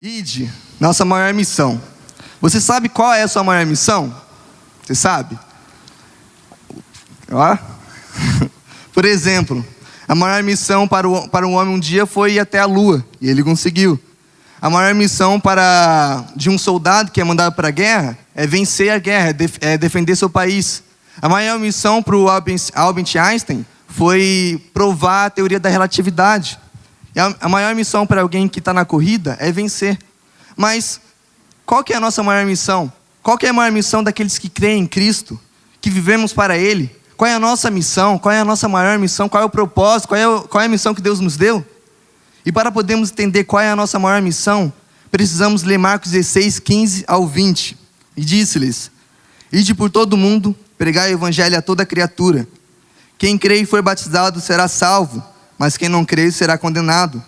Ide, nossa maior missão. Você sabe qual é a sua maior missão? Você sabe? Ó. Por exemplo, a maior missão para um homem um dia foi ir até a lua, e ele conseguiu. A maior missão de um soldado que é mandado para a guerra é vencer a guerra, é defender seu país. A maior missão para o Albert Einstein foi provar a teoria da relatividade. E a maior missão para alguém que está na corrida é vencer. Mas qual que é a nossa maior missão? Qual que é a maior missão daqueles que creem em Cristo, que vivemos para Ele? Qual é a nossa missão? Qual é a nossa maior missão? Qual é o propósito? Qual é a missão que Deus nos deu? E para podermos entender qual é a nossa maior missão, precisamos ler Marcos 16, 15 ao 20. E disse-lhes: Ide por todo o mundo, pregai o evangelho a toda criatura. Quem crê e for batizado será salvo, mas quem não crê será condenado.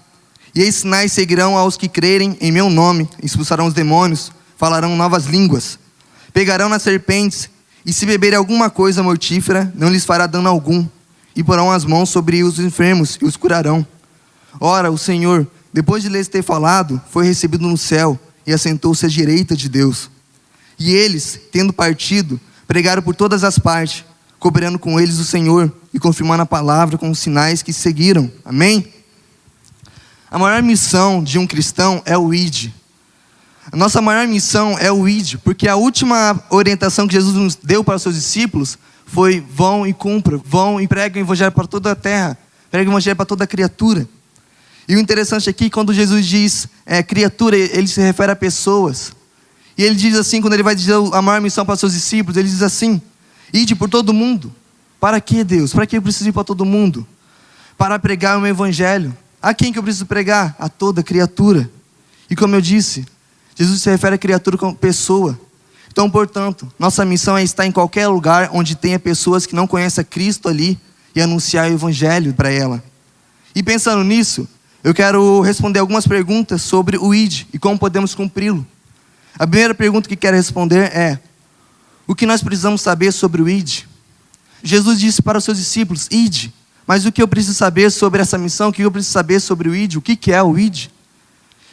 E esses sinais seguirão aos que crerem em meu nome: expulsarão os demônios, falarão novas línguas, pegarão nas serpentes, e se beberem alguma coisa mortífera, não lhes fará dano algum, e porão as mãos sobre os enfermos e os curarão. Ora, o Senhor, depois de lhes ter falado, foi recebido no céu e assentou-se à direita de Deus. E eles, tendo partido, pregaram por todas as partes, cooperando com eles o Senhor e confirmando a palavra com os sinais que seguiram. Amém? A maior missão de um cristão é o ide. A nossa maior missão é o ide, porque a última orientação que Jesus nos deu para os seus discípulos foi: vão e cumpram, vão e preguem o evangelho para toda a terra, preguem o evangelho para toda a criatura. E o interessante aqui, quando Jesus diz criatura, ele se refere a pessoas. E ele diz assim, quando ele vai dizer a maior missão para os seus discípulos, ele diz assim: ide por todo mundo. Para que, Deus? Para que eu preciso ir para todo mundo? Para pregar o meu evangelho. A quem que eu preciso pregar? A toda criatura. E como eu disse, Jesus se refere a criatura como pessoa. Então, portanto, nossa missão é estar em qualquer lugar onde tenha pessoas que não conhecem a Cristo ali e anunciar o evangelho para ela. E pensando nisso, eu quero responder algumas perguntas sobre o id e como podemos cumpri-lo. A primeira pergunta que quero responder é: o que nós precisamos saber sobre o id? Jesus disse para os seus discípulos: ide. Mas o que eu preciso saber sobre essa missão? O que eu preciso saber sobre o id? O que é o id?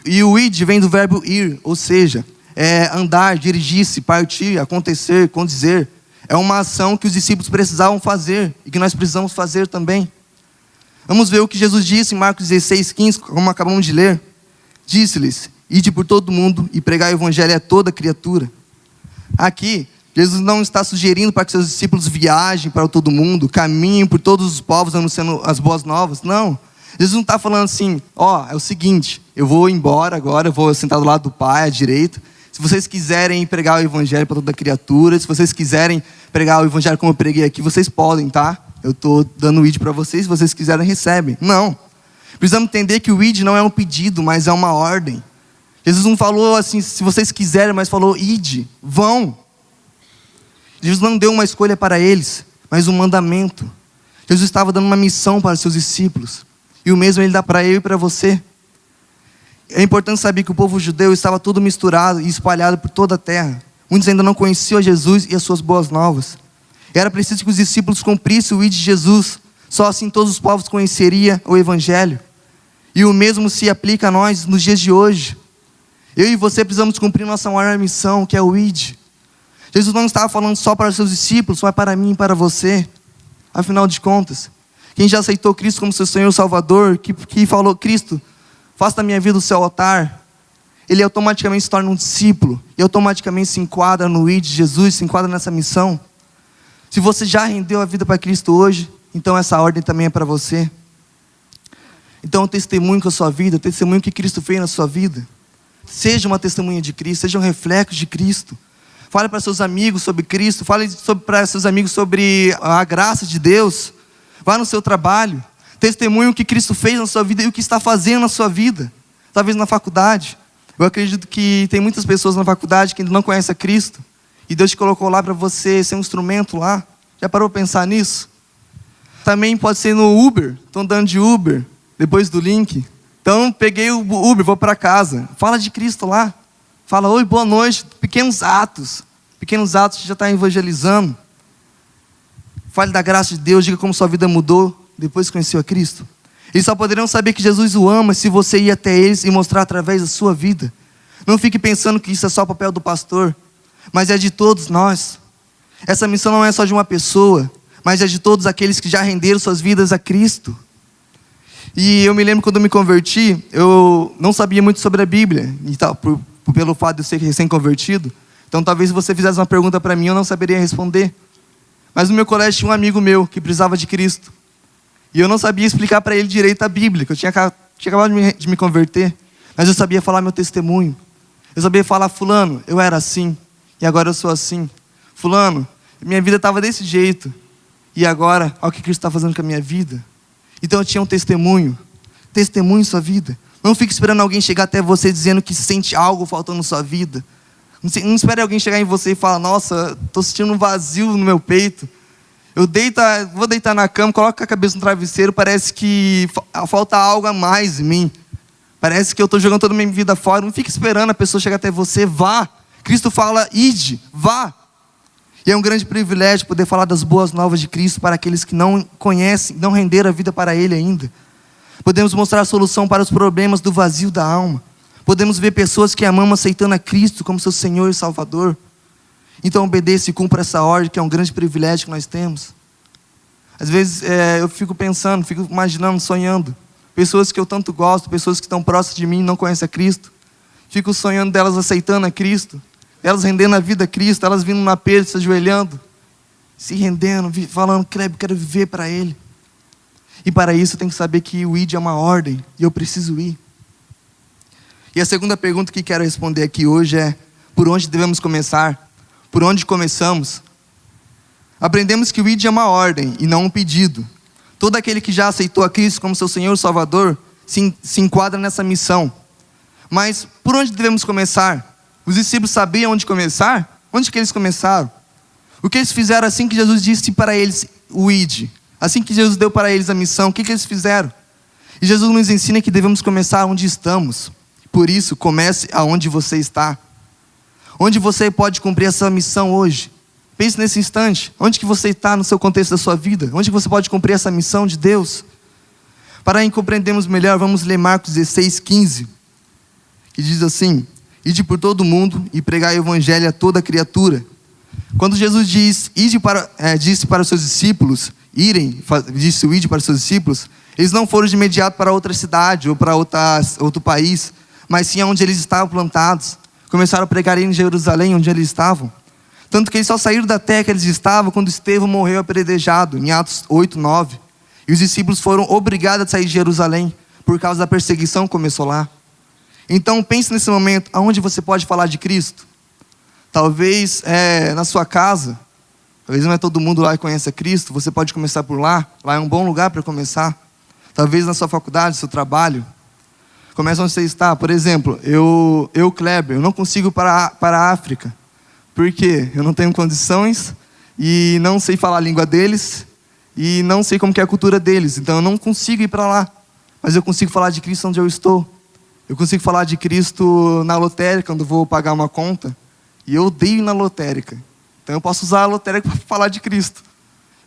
E o id vem do verbo ir, ou seja, é andar, dirigir-se, partir, acontecer, condizer. É uma ação que os discípulos precisavam fazer e que nós precisamos fazer também. Vamos ver o que Jesus disse em Marcos 16, 15, como acabamos de ler. Disse-lhes: ide por todo mundo e pregai o evangelho a toda criatura. Aqui, Jesus não está sugerindo para que seus discípulos viajem para todo mundo, caminhem por todos os povos anunciando as boas novas. Não. Jesus não está falando assim: é o seguinte, eu vou embora agora, eu vou sentar do lado do Pai, à direita. Se vocês quiserem pregar o evangelho para toda criatura, se vocês quiserem pregar o evangelho como eu preguei aqui, vocês podem, tá? Eu estou dando o id para vocês, se vocês quiserem, recebem. Não. Precisamos entender que o id não é um pedido, mas é uma ordem. Jesus não falou assim, se vocês quiserem, mas falou: ide, vão. Jesus não deu uma escolha para eles, mas um mandamento. Jesus estava dando uma missão para os seus discípulos. E o mesmo Ele dá para eu e para você. É importante saber que o povo judeu estava todo misturado e espalhado por toda a terra. Muitos ainda não conheciam Jesus e as suas boas novas. Era preciso que os discípulos cumprissem o id de Jesus. Só assim todos os povos conheceriam o evangelho. E o mesmo se aplica a nós nos dias de hoje. Eu e você precisamos cumprir nossa maior missão, que é o id. Jesus não estava falando só para os seus discípulos, mas para mim e para você. Afinal de contas, quem já aceitou Cristo como seu Senhor e Salvador, que falou: Cristo, faça da minha vida o seu altar, ele automaticamente se torna um discípulo, e automaticamente se enquadra no id de Jesus, se enquadra nessa missão. Se você já rendeu a vida para Cristo hoje, então essa ordem também é para você. Então testemunhe com a sua vida, testemunhe o que Cristo fez na sua vida. Seja uma testemunha de Cristo, seja um reflexo de Cristo. Fale para seus amigos sobre Cristo, fale para seus amigos sobre a graça de Deus. Vá no seu trabalho, testemunhe o que Cristo fez na sua vida e o que está fazendo na sua vida. Talvez na faculdade. Eu acredito que tem muitas pessoas na faculdade que ainda não conhecem a Cristo. E Deus te colocou lá para você ser um instrumento lá. Já parou para pensar nisso? Também pode ser no Uber. Estou andando de Uber, depois do link. Então peguei o Uber, vou para casa. Fala de Cristo lá. Fala: oi, boa noite. Pequenos atos que já está evangelizando. Fale da graça de Deus, diga como sua vida mudou depois que conheceu a Cristo. Eles só poderão saber que Jesus o ama se você ir até eles e mostrar através da sua vida Não fique pensando que isso é só o papel do pastor, mas é de todos nós. Essa missão não é só de uma pessoa, mas é de todos aqueles que já renderam suas vidas a Cristo. E eu me lembro quando eu me converti, eu não sabia muito sobre a Bíblia, e tal, pelo fato de eu ser recém-convertido. Então talvez se você fizesse uma pergunta para mim, eu não saberia responder. Mas no meu colégio tinha um amigo meu que precisava de Cristo. E eu não sabia explicar para ele direito a Bíblia, que eu tinha acabado de me converter. Mas eu sabia falar meu testemunho. Eu sabia falar, fulano, eu era assim, e agora eu sou assim. Fulano, minha vida estava desse jeito, e agora, olha o que Cristo está fazendo com a minha vida. Então eu tinha um testemunho. Testemunhe sua vida. Não fique esperando alguém chegar até você dizendo que sente algo faltando na sua vida. Não espere alguém chegar em você e falar, nossa, estou sentindo um vazio no meu peito. Vou deitar na cama, coloco a cabeça no travesseiro, parece que falta algo a mais em mim. Parece que eu estou jogando toda a minha vida fora. Não fique esperando a pessoa chegar até você, vá. Cristo fala, ide, vá. E é um grande privilégio poder falar das boas novas de Cristo para aqueles que não conhecem, não renderam a vida para Ele ainda. Podemos mostrar a solução para os problemas do vazio da alma. Podemos ver pessoas que amamos aceitando a Cristo como seu Senhor e Salvador. Então obedeça e cumpra essa ordem, que é um grande privilégio que nós temos. Às vezes eu fico pensando, fico imaginando, sonhando. Pessoas que eu tanto gosto, pessoas que estão próximas de mim e não conhecem a Cristo. Fico sonhando delas aceitando a Cristo, elas rendendo a vida a Cristo, elas vindo na perda, se ajoelhando, se rendendo, falando, quero viver para Ele. E para isso eu tenho que saber que o ID é uma ordem, e eu preciso ir. E a segunda pergunta que quero responder aqui hoje é, por onde devemos começar? Por onde começamos? Aprendemos que o ID é uma ordem e não um pedido. Todo aquele que já aceitou a Cristo como seu Senhor e Salvador se enquadra nessa missão. Mas por onde devemos começar? Os discípulos sabiam onde começar? Onde que eles começaram? O que eles fizeram assim que Jesus disse para eles o ID? Assim que Jesus deu para eles a missão, o que eles fizeram? E Jesus nos ensina que devemos começar onde estamos. Por isso, comece aonde você está. Onde você pode cumprir essa missão hoje? Pense nesse instante. Onde que você está no seu contexto da sua vida? Onde que você pode cumprir essa missão de Deus? Para compreendermos melhor, vamos ler Marcos 16:15. Que diz assim, ide por todo o mundo e pregai o evangelho a toda criatura. Quando Jesus disse para os seus discípulos, disse o ide para os seus discípulos, eles não foram de imediato para outra cidade ou para outro país, mas sim aonde eles estavam plantados. Começaram a pregar em Jerusalém, onde eles estavam. Tanto que eles só saíram da terra que eles estavam quando Estevão morreu apedrejado, em Atos 8:9. E os discípulos foram obrigados a sair de Jerusalém, por causa da perseguição que começou lá. Então pense nesse momento, aonde você pode falar de Cristo? Talvez na sua casa, talvez não é todo mundo lá que conhece a Cristo, você pode começar por lá, lá é um bom lugar para começar. Talvez na sua faculdade, seu trabalho. Começa onde você está. Por exemplo, eu Kleber, eu não consigo ir para a África. Por quê? Eu não tenho condições e não sei falar a língua deles e não sei como que é a cultura deles. Então eu não consigo ir para lá. Mas eu consigo falar de Cristo onde eu estou. Eu consigo falar de Cristo na lotérica, quando vou pagar uma conta. E eu odeio ir na lotérica. Então eu posso usar a lotérica para falar de Cristo.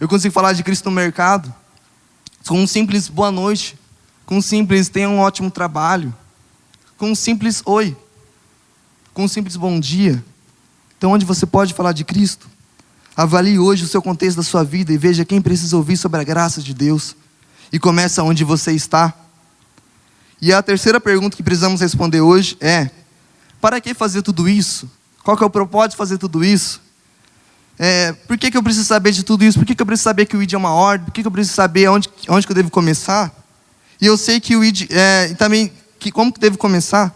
Eu consigo falar de Cristo no mercado. Com um simples boa noite. Com um simples tenha um ótimo trabalho. Com um simples oi. Com um simples bom dia. Então onde você pode falar de Cristo? Avalie hoje o seu contexto da sua vida e veja quem precisa ouvir sobre a graça de Deus. E começa onde você está. E a terceira pergunta que precisamos responder hoje é, para que fazer tudo isso? Qual que é o propósito de fazer tudo isso? Por que eu preciso saber de tudo isso? Por que eu preciso saber que o ID é uma ordem? Por que eu preciso saber onde que eu devo começar? E eu sei que o ID, também, como que devo começar?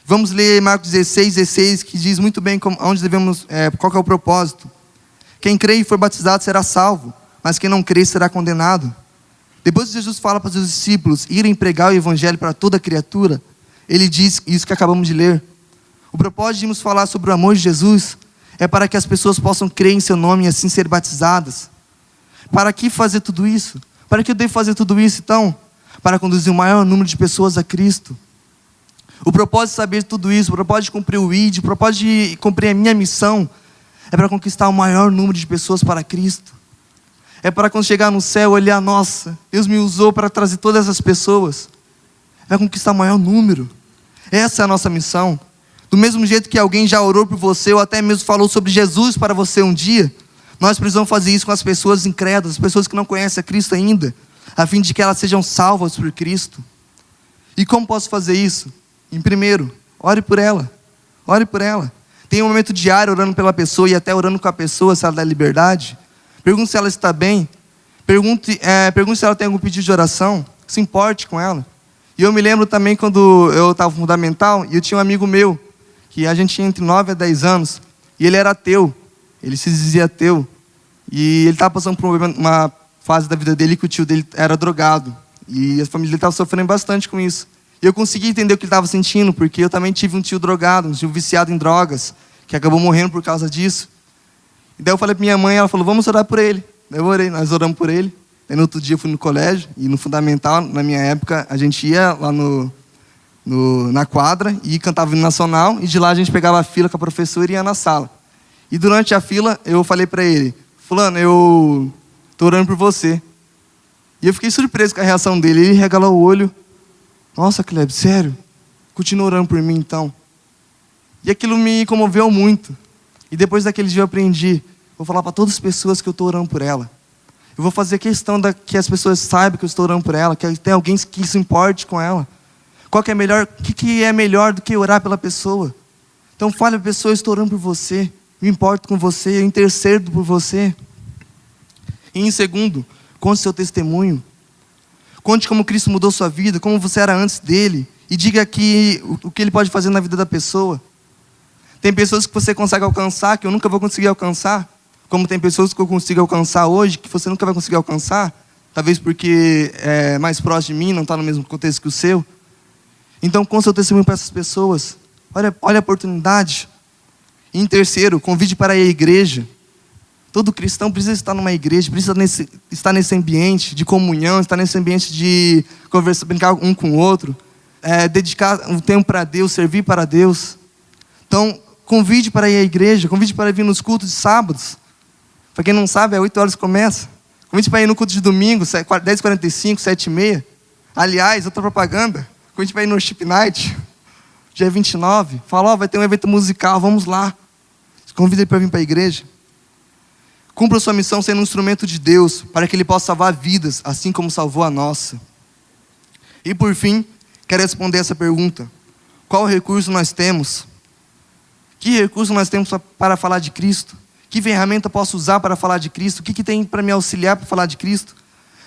Vamos ler Marcos 16, que diz muito bem onde devemos, qual que é o propósito. Quem crê e for batizado será salvo, mas quem não crê será condenado. Depois que Jesus fala para os seus discípulos irem pregar o evangelho para toda criatura, ele diz isso que acabamos de ler. O propósito de nos falar sobre o amor de Jesus é para que as pessoas possam crer em seu nome e assim ser batizadas. Para que fazer tudo isso? Para que eu devo fazer tudo isso então? Para conduzir o maior número de pessoas a Cristo. O propósito de saber tudo isso, o propósito de cumprir o ID, o propósito de cumprir a minha missão é para conquistar o maior número de pessoas para Cristo. É para quando chegar no céu, olhar, nossa, Deus me usou para trazer todas essas pessoas. É conquistar o maior número. Essa é a nossa missão. Do mesmo jeito que alguém já orou por você, ou até mesmo falou sobre Jesus para você um dia, nós precisamos fazer isso com as pessoas incrédulas, as pessoas que não conhecem a Cristo ainda, a fim de que elas sejam salvas por Cristo. E como posso fazer isso? Em primeiro, ore por ela. Ore por ela. Tenha um momento diário orando pela pessoa e até orando com a pessoa, se ela dá liberdade. Pergunte se ela está bem. Pergunte se ela tem algum pedido de oração. Se importe com ela. E eu me lembro também quando eu estava no fundamental, e eu tinha um amigo meu, que a gente tinha entre 9 a 10 anos, e ele era ateu. Ele se dizia ateu. E ele estava passando por uma fase da vida dele que o tio dele era drogado. E a família dele estava sofrendo bastante com isso. E eu consegui entender o que ele estava sentindo, porque eu também tive um tio drogado, um tio viciado em drogas, que acabou morrendo por causa disso. E daí eu falei para minha mãe, ela falou, vamos orar por ele. Daí eu orei, nós oramos por ele. Daí no outro dia eu fui no colégio, e no fundamental, na minha época, a gente ia lá na quadra e cantava o hino nacional, e de lá a gente pegava a fila com a professora e ia na sala. E durante a fila, eu falei para ele, fulano, eu estou orando por você. E eu fiquei surpreso com a reação dele. Ele regalou o olho. Nossa, Kleber, sério? Continua orando por mim, então. E aquilo me comoveu muito. E depois daquele dia eu aprendi. Vou falar para todas as pessoas que eu estou orando por ela. Eu vou fazer questão que as pessoas saibam que eu estou orando por ela, que tem alguém que se importe com ela. O que é melhor do que orar pela pessoa? Então fale para a pessoa, eu estou orando por você. Me importo com você, eu intercedo por você. E em segundo, conte seu testemunho. Conte como Cristo mudou sua vida, como você era antes dele. E diga aqui o que ele pode fazer na vida da pessoa. Tem pessoas que você consegue alcançar, que eu nunca vou conseguir alcançar. Como tem pessoas que eu consigo alcançar hoje, que você nunca vai conseguir alcançar. Talvez porque é mais próximo de mim, não está no mesmo contexto que o seu. Então, conte seu testemunho para essas pessoas. Olha a oportunidade. E em terceiro, convide para ir à igreja. Todo cristão precisa estar numa igreja, precisa estar nesse ambiente de comunhão, estar nesse ambiente de conversar, brincar um com o outro, dedicar um tempo para Deus, servir para Deus. Então, convide para ir à igreja, convide para vir nos cultos de sábados. Para quem não sabe, é 8 horas que começa. Convide para ir no culto de domingo, 10h45, 7h30. Aliás, outra propaganda. Convide para ir no Worship Night, dia 29. Fala, vai ter um evento musical, vamos lá. Convida ele para vir para a igreja. Cumpra sua missão sendo um instrumento de Deus, para que Ele possa salvar vidas, assim como salvou a nossa. E por fim, quero responder essa pergunta. Qual recurso nós temos? Que recurso nós temos para falar de Cristo? Que ferramenta posso usar para falar de Cristo? O que tem para me auxiliar para falar de Cristo?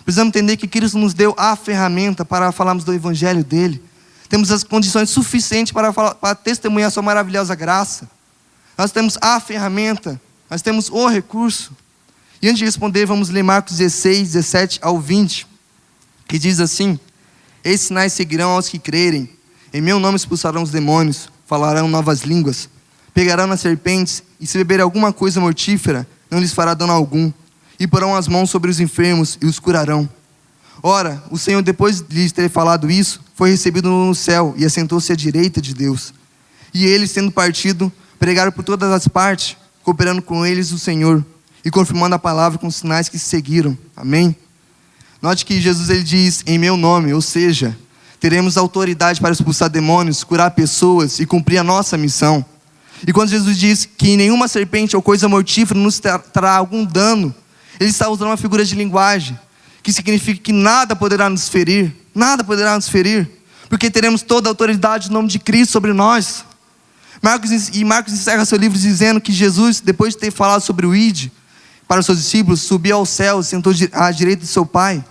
Precisamos entender que Cristo nos deu a ferramenta para falarmos do Evangelho dEle. Temos as condições suficientes para testemunhar a sua maravilhosa graça. Nós temos a ferramenta, nós temos o recurso. E antes de responder, vamos ler Marcos 16, 17 ao 20, que diz assim: esses sinais seguirão aos que crerem. Em meu nome expulsarão os demônios, falarão novas línguas, pegarão nas serpentes, e se beberem alguma coisa mortífera, não lhes fará dano algum. E porão as mãos sobre os enfermos e os curarão. Ora, o Senhor, depois de lhes ter falado isso, foi recebido no céu e assentou-se à direita de Deus. E eles, tendo partido, pregaram por todas as partes, cooperando com eles o Senhor, e confirmando a palavra com os sinais que se seguiram. Amém? Note que Jesus ele diz, em meu nome, ou seja, teremos autoridade para expulsar demônios, curar pessoas e cumprir a nossa missão. E quando Jesus diz que nenhuma serpente ou coisa mortífera nos trará algum dano, ele está usando uma figura de linguagem, que significa que nada poderá nos ferir, porque teremos toda a autoridade no nome de Cristo sobre nós. Marcos encerra seu livro dizendo que Jesus, depois de ter falado sobre o ID para os seus discípulos, subiu ao céu e sentou à direita de seu Pai.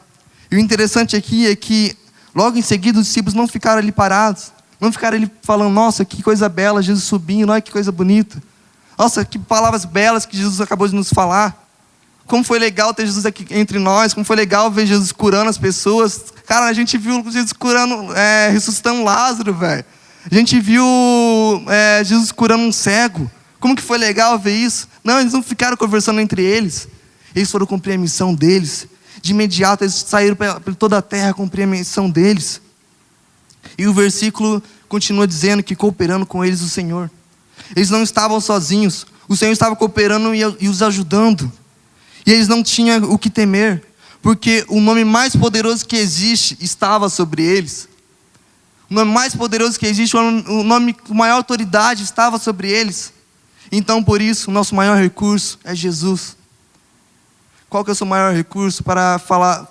E o interessante aqui é que logo em seguida os discípulos não ficaram ali parados, não ficaram ali falando, nossa, que coisa bela, Jesus subindo, olha que coisa bonita. Nossa, que palavras belas que Jesus acabou de nos falar. Como foi legal ter Jesus aqui entre nós, como foi legal ver Jesus curando as pessoas. Cara, a gente viu Jesus curando, ressuscitando Lázaro, velho. A gente viu Jesus curando um cego. Como que foi legal ver isso? Não, eles não ficaram conversando entre eles. Eles foram cumprir a missão deles. De imediato eles saíram por toda a terra cumprir a missão deles. E o versículo continua dizendo que cooperando com eles o Senhor. Eles não estavam sozinhos. O Senhor estava cooperando e os ajudando. E eles não tinham o que temer, porque o nome mais poderoso que existe estava sobre eles. O nome mais poderoso que existe, o nome com maior autoridade estava sobre eles. Então, por isso, o nosso maior recurso é Jesus. Qual que é o seu maior recurso para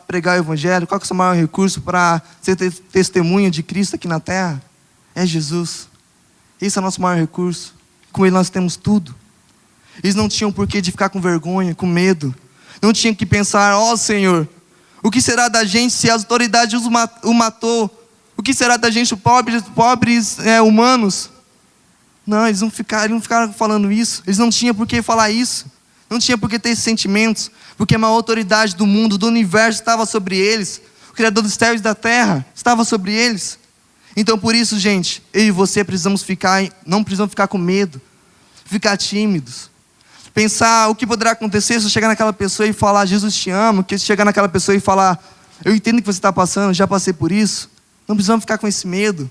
pregar o Evangelho? Qual que é o seu maior recurso para ser testemunha de Cristo aqui na terra? É Jesus. Esse é o nosso maior recurso. Com Ele nós temos tudo. Eles não tinham porquê de ficar com vergonha, com medo. Não tinham que pensar, ó Senhor, o que será da gente se as autoridades o matou? O que será da gente, pobres humanos? Não, eles não ficaram falando isso. Eles não tinham por que falar isso. Não tinha por que ter esses sentimentos. Porque a maior autoridade do mundo, do universo, estava sobre eles. O Criador dos céus e da terra estava sobre eles. Então por isso, gente, eu e você não precisamos ficar com medo. Ficar tímidos. Pensar o que poderá acontecer se eu chegar naquela pessoa e falar, Jesus te ama. Que se chegar naquela pessoa e falar, eu entendo o que você está passando, já passei por isso. Não precisamos ficar com esse medo.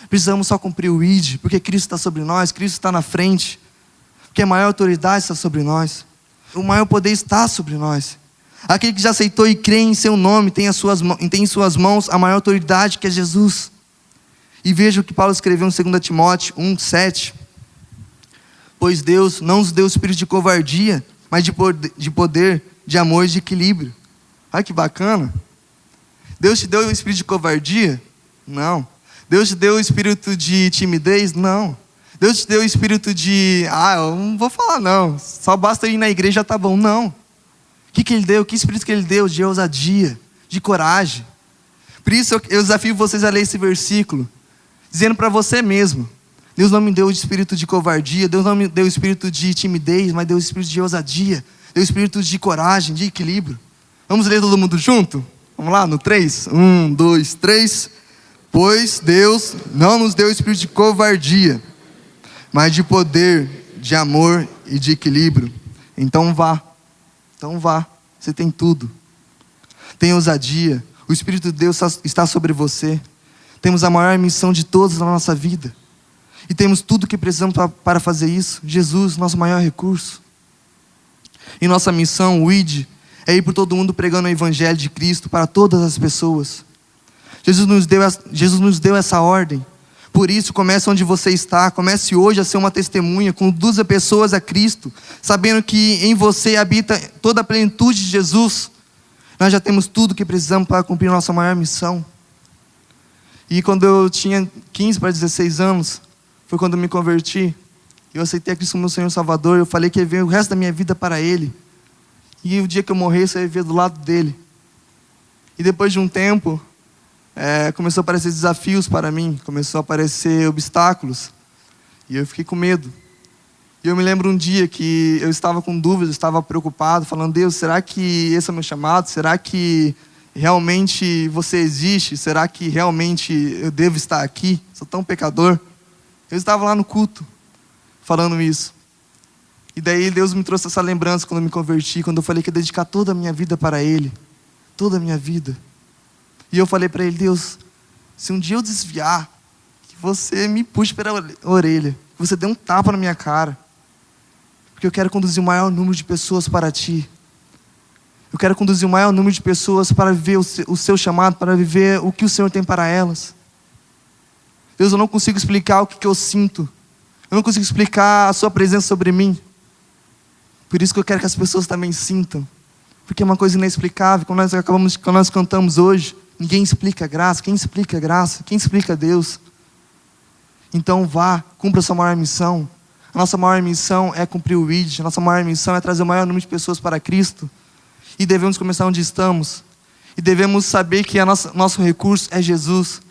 Precisamos só cumprir o ID, porque Cristo está sobre nós, Cristo está na frente. Porque a maior autoridade está sobre nós. O maior poder está sobre nós. Aquele que já aceitou e crê em seu nome, tem em suas mãos a maior autoridade, que é Jesus. E veja o que Paulo escreveu em 2 Timóteo 1:7. Pois Deus não nos deu espírito de covardia, mas de poder, de amor e de equilíbrio. Olha que bacana. Deus te deu o espírito de covardia? Não. Deus te deu o espírito de timidez? Não. Deus te deu o espírito de, eu não vou falar não, só basta ir na igreja já tá bom. Não. O que Ele deu? Que espírito que Ele deu? De ousadia, de coragem. Por isso eu desafio vocês a ler esse versículo, dizendo para você mesmo, Deus não me deu o espírito de covardia, Deus não me deu o espírito de timidez, mas deu o espírito de ousadia, deu o espírito de coragem, de equilíbrio. Vamos ler todo mundo junto? Vamos lá, no 3? 1, 2, 3. Pois Deus não nos deu o espírito de covardia, mas de poder, de amor e de equilíbrio. Então vá, você tem tudo. Tem ousadia, o Espírito de Deus está sobre você. Temos a maior missão de todos na nossa vida. E temos tudo o que precisamos para fazer isso. Jesus, nosso maior recurso. E nossa missão, o ID, é ir por todo mundo pregando o Evangelho de Cristo para todas as pessoas. Jesus nos deu essa ordem. Por isso, comece onde você está. Comece hoje a ser uma testemunha. Conduza pessoas a Cristo, sabendo que em você habita toda a plenitude de Jesus. Nós já temos tudo o que precisamos para cumprir nossa maior missão. E quando eu tinha 15 para 16 anos, foi quando eu me converti. Eu aceitei a Cristo como meu Senhor e Salvador. Eu falei que ia viver o resto da minha vida para Ele. E o dia que eu morresse, eu ia viver do lado dEle. E depois de um tempo, começou a aparecer desafios para mim. Começou a aparecer obstáculos. E eu fiquei com medo. E eu me lembro um dia que eu estava com dúvidas, eu estava preocupado, falando, Deus, será que esse é o meu chamado? Será que realmente você existe? Será que realmente eu devo estar aqui? Sou tão pecador. Eu estava lá no culto, falando isso. E daí Deus me trouxe essa lembrança quando eu me converti, quando eu falei que ia dedicar toda a minha vida para Ele. Toda a minha vida. E eu falei para Ele, Deus, se um dia eu desviar, que você me puxe pela orelha, que você dê um tapa na minha cara. Porque eu quero conduzir o maior número de pessoas para Ti. Eu quero conduzir o maior número de pessoas para viver o Seu chamado, para viver o que o Senhor tem para elas. Deus, eu não consigo explicar o que eu sinto. Eu não consigo explicar a Sua presença sobre mim. Por isso que eu quero que as pessoas também sintam. Porque é uma coisa inexplicável. Quando nós cantamos hoje, ninguém explica a graça. Quem explica a graça? Quem explica a Deus? Então vá, cumpra a sua maior missão. A nossa maior missão é cumprir o ID. A nossa maior missão é trazer o maior número de pessoas para Cristo. E devemos começar onde estamos. E devemos saber que nosso recurso é Jesus.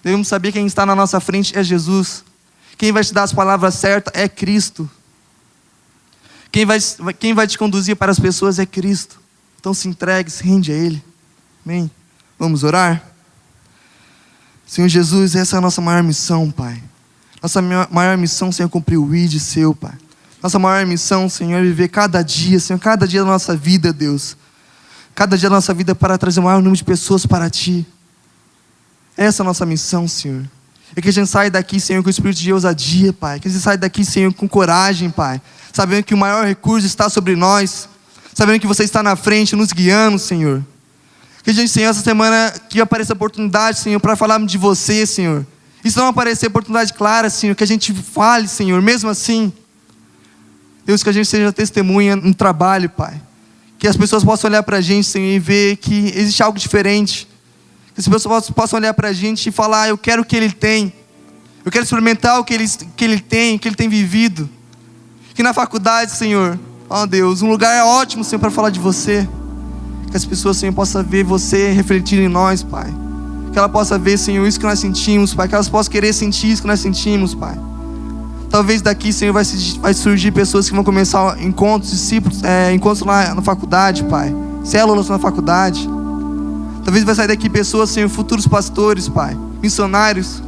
Devemos saber que quem está na nossa frente é Jesus. Quem vai te dar as palavras certas é Cristo. Quem vai te conduzir para as pessoas é Cristo. Então se entregue, se rende a Ele. Amém? Vamos orar? Senhor Jesus, essa é a nossa maior missão, Pai. Nossa maior missão, Senhor, é cumprir o ID Seu, Pai. Nossa maior missão, Senhor, é viver cada dia, Senhor, cada dia da nossa vida, Deus. Cada dia da nossa vida para trazer o maior número de pessoas para Ti. Essa é a nossa missão, Senhor. É que a gente saia daqui, Senhor, com o espírito de ousadia, Pai. Que a gente saia daqui, Senhor, com coragem, Pai. Sabendo que o maior recurso está sobre nós. Sabendo que você está na frente, nos guiando, Senhor. Que a gente, Senhor, essa semana que apareça a oportunidade, Senhor, para falarmos de você, Senhor. E se não aparecer oportunidade clara, Senhor, que a gente fale, Senhor, mesmo assim. Deus, que a gente seja testemunha no trabalho, Pai. Que as pessoas possam olhar para a gente, Senhor, e ver que existe algo diferente. Que as pessoas possam olhar para a gente e falar, eu quero o que Ele tem. Eu quero experimentar o que Ele tem vivido. Que na faculdade, Senhor, ó Deus, um lugar ótimo, Senhor, para falar de você. Que as pessoas, Senhor, possam ver você refletir em nós, Pai. Que ela possa ver, Senhor, isso que nós sentimos, Pai. Que elas possam querer sentir isso que nós sentimos, Pai. Talvez daqui, Senhor, vai surgir pessoas que vão começar encontros, discípulos, encontros lá na faculdade, Pai. Células na faculdade. Talvez vai sair daqui pessoas, Senhor, futuros pastores, Pai. Missionários.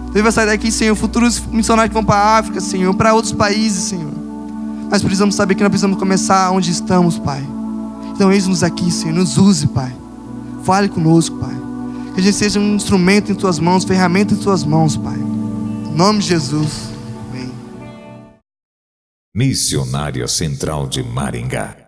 Talvez vai sair daqui, Senhor, futuros missionários que vão para a África, Senhor, para outros países, Senhor. Mas precisamos saber que nós precisamos começar onde estamos, Pai. Então eis-nos aqui, Senhor, nos use, Pai. Fale conosco, Pai. Que a gente seja um instrumento em Tuas mãos, ferramenta em Tuas mãos, Pai. Em nome de Jesus. Amém. Missionária Central de Maringá.